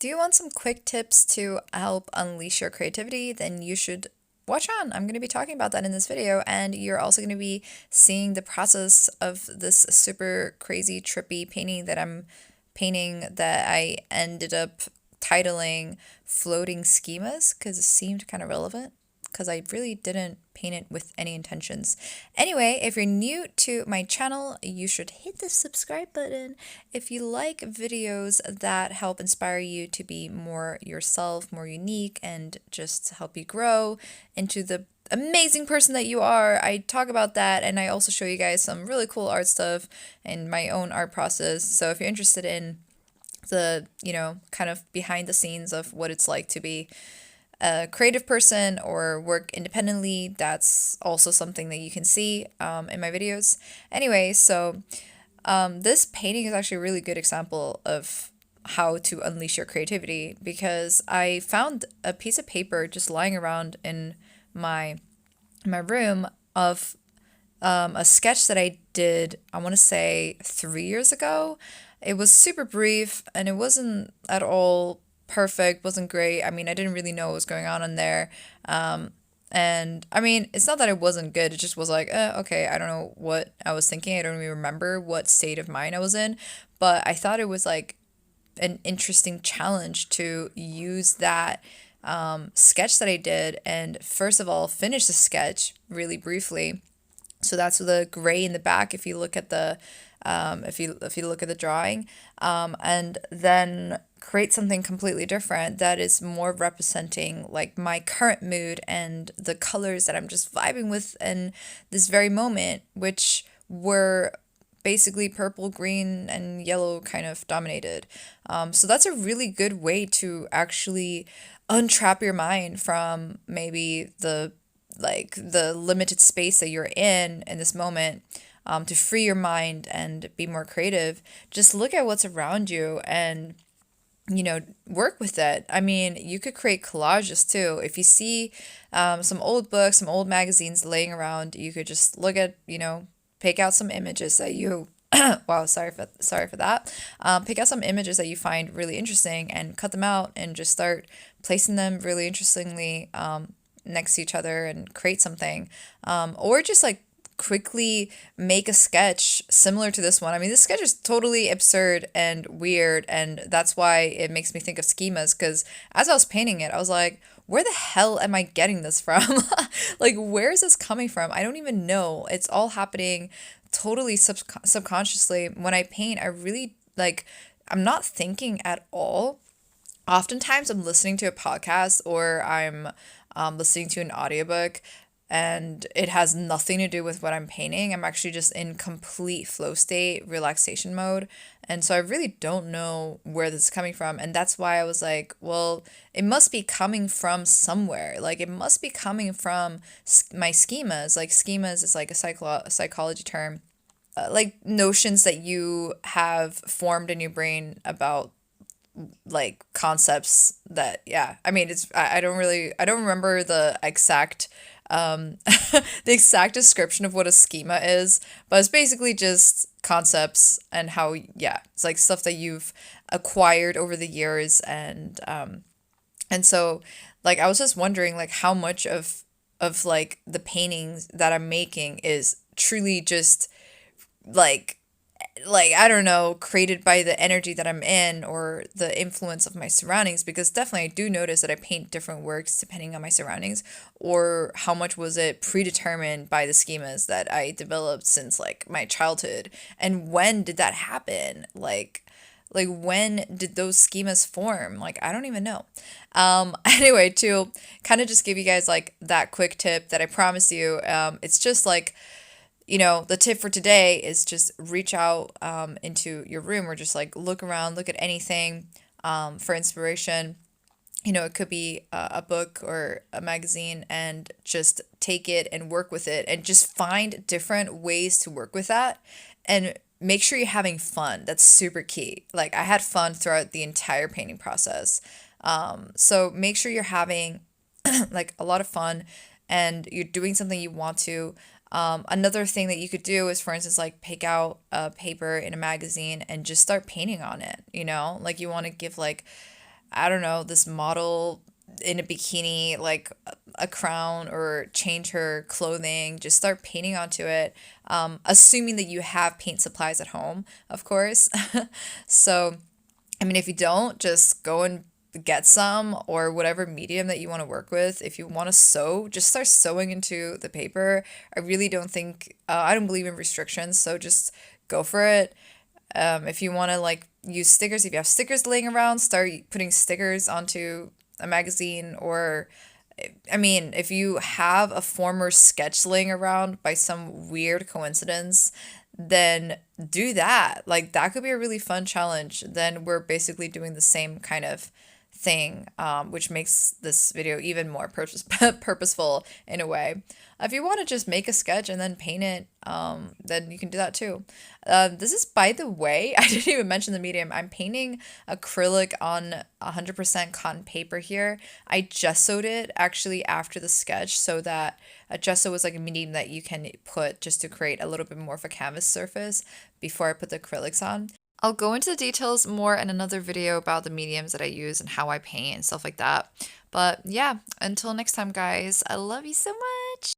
Do you want some quick tips to help unleash your creativity? Then you should watch on. I'm going to be talking about that in this video, and you're also going to be seeing the process of this super crazy, trippy painting that I'm painting that I ended up titling Floating Schemas because it seemed kind of relevant because I really didn't paint it with any intentions. Anyway, if you're new to my channel, you should hit the subscribe button. If you like videos that help inspire you to be more yourself, more unique, and just help you grow into the amazing person that you are, I talk about that, and I also show you guys some really cool art stuff and my own art process. So if you're interested in the, kind of behind the scenes of what it's like to be a creative person or work independently, that's also something that you can see in my videos. Anyway, so this painting is actually a really good example of how to unleash your creativity because I found a piece of paper just lying around in my room of a sketch that I did, I want to say 3 years ago. It was super brief and it wasn't at all perfect, wasn't great. I mean, I didn't really know what was going on in there. And I mean, it's not that it wasn't good, it just was like, okay, I don't know what I was thinking. I don't even remember what state of mind I was in, but I thought it was like an interesting challenge to use that sketch that I did and first of all finish the sketch really briefly. So that's the gray in the back if you look at the if you look at the drawing, and then create something completely different that is more representing like my current mood and the colors that I'm just vibing with in this very moment, which were basically purple, green, and yellow kind of dominated. So that's a really good way to actually untrap your mind from maybe the limited space that you're in this moment, to free your mind and be more creative. Just look at what's around you and work with it. I mean, you could create collages too. If you see some old books, some old magazines laying around, you could just look at, pick out some images that you wow, sorry for that. Pick out some images that you find really interesting and cut them out and just start placing them really interestingly next to each other and create something. Or just like quickly make a sketch similar to this one. I mean, this sketch is totally absurd and weird, and that's why it makes me think of schemas because as I was painting it, I was like, where the hell am I getting this from? Like, where is this coming from? I don't even know. It's all happening totally subconsciously. When I paint, I really like, I'm not thinking at all. Oftentimes I'm listening to a podcast or I'm listening to an audiobook and it has nothing to do with what I'm painting. I'm actually just in complete flow state, relaxation mode. And so I really don't know where this is coming from. And that's why I was like, well, it must be coming from somewhere. Like, it must be coming from my schemas. Like, schemas is like a psychology term, like notions that you have formed in your brain about like concepts that, yeah, I mean, I don't remember the exact the exact description of what a schema is, but it's basically just concepts and how, yeah, it's like stuff that you've acquired over the years. And so like I was just wondering like how much of like the paintings that I'm making is truly just like I don't know, created by the energy that I'm in or the influence of my surroundings, because definitely I do notice that I paint different works depending on my surroundings, or how much was it predetermined by the schemas that I developed since like my childhood, and when did that happen? Like when did those schemas form? Like I don't even know. Anyway, to kind of just give you guys like that quick tip that I promise you, it's just like, the tip for today is just reach out into your room or just like look around, look at anything for inspiration. It could be a book or a magazine and just take it and work with it and just find different ways to work with that and make sure you're having fun. That's super key. Like I had fun throughout the entire painting process. So make sure you're having like a lot of fun and you're doing something you want to. Another thing that you could do is, for instance, like pick out a paper in a magazine and just start painting on it, like you want to give like I don't know, this model in a bikini, like a crown, or change her clothing, just start painting onto it, assuming that you have paint supplies at home, of course. So, I mean, if you don't, just go and get some, or whatever medium that you want to work with. If you want to sew, just start sewing into the paper. I really don't think, I don't believe in restrictions, so just go for it. If you want to like use stickers, if you have stickers laying around, start putting stickers onto a magazine. Or, I mean, if you have a former sketch laying around by some weird coincidence, then do that. Like, that could be a really fun challenge. Then we're basically doing the same kind of thing, which makes this video even more purposeful in a way. If you want to just make a sketch and then paint it, then you can do that too. This is, by the way, I didn't even mention the medium. I'm painting acrylic on 100% cotton paper here. I gessoed it actually after the sketch, so that a gesso is like a medium that you can put just to create a little bit more of a canvas surface before I put the acrylics on. I'll go into the details more in another video about the mediums that I use and how I paint and stuff like that. But yeah, until next time, guys, I love you so much.